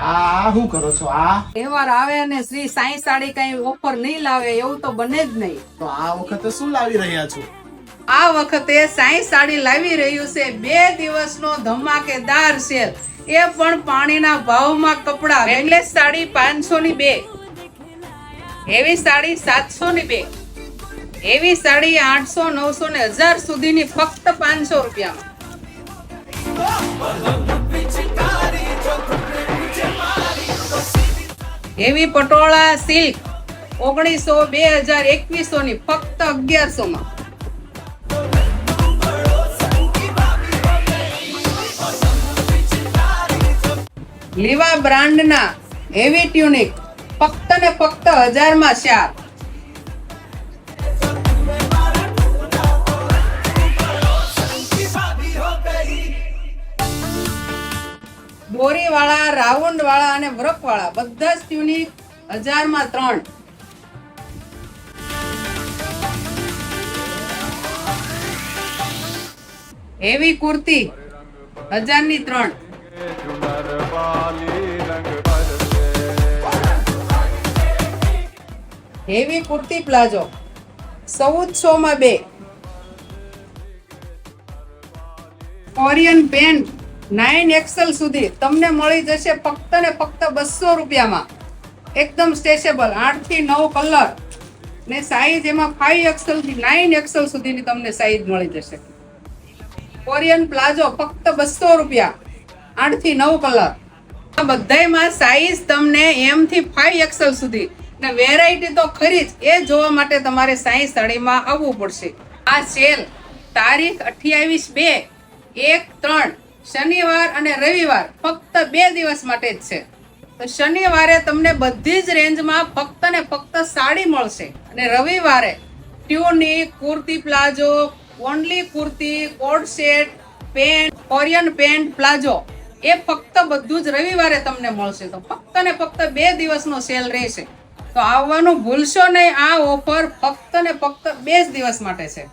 આ શું કરો છો? આ તહેવાર આવે અને શ્રી સાઈ સાડી કઈ ઓફર નહીં લાવે એવું તો બને જ નહીં. તો આ વખતે શું લાવી રહ્યા છો? આ વખતે સાઈ સાડી લાવી રહ્યું છે 2 દિવસનો ધમાકેદાર સેલ, એ પણ પાણીના ભાવમાં કપડા. વેટલેસ સાડી 500 ની 2, એવી સાડી 700 ની 2, એવી સાડી 800, 900 ને 1000 સુધીની ફક્ત 500 રૂપિયામાં. એવી પટોળા સિલ્ક 1900, 2000, 2100 ની ફક્ત 1100 માં. લીવા બ્રાન્ડના હેવી ટ્યુનિક ફક્ત ને ફક્ત 1000 માં 4. દોરી વાળા, રાઉન્ડ વાળા અને વર્ક વાળા બધા જ ટ્યુનિક 1000 માં 3. એવી કુર્તી 1000 ની 3. હેવી કુર્તી પ્લાઝો 1400 માં 2. કોરિયન પેન્ટ 9XL સુધી તમને મળી જશે ફક્ત ને ફક્ત 200 રૂપિયામાં. એકદમ સ્ટ્રેચેબલ 8 થી 9 કલર ને સાઈઝ એમાં 5XL થી 9XL સુધીની તમને સાઈઝ મળી જશે. કોરિયન પ્લાઝો ફક્ત 200 રૂપિયા, 8 થી 9 કલર. આ બધાયમાં સાઈઝ તમને M થી 5XL સુધી ને વેરાયટી તો ખરી જ. એ જોવા માટે તમારે સાઈ સાડીમાં આવવું પડશે. આ સેલ તારીખ 28/2, 1, 3 શનિવાર અને રવિવાર ફક્ત 2 દિવસ માટે જ છે. તો શનિવારે તમને બધી જ રેન્જમાં ફક્ત ને ફક્ત સાડી મળશે અને રવિવારે tunic, kurti palazzo, only kurti, co-ord set, pant, Korean pant palazzo એ ફક્ત બધું જ રવિવારે તમને મળશે. તો ફક્ત ને ફક્ત 2 દિવસનો સેલ રહેશે. તો આવવાનું ભૂલશો નહીં. આ ઓફર ફક્ત ને ફક્ત 2 જ દિવસ માટે છે.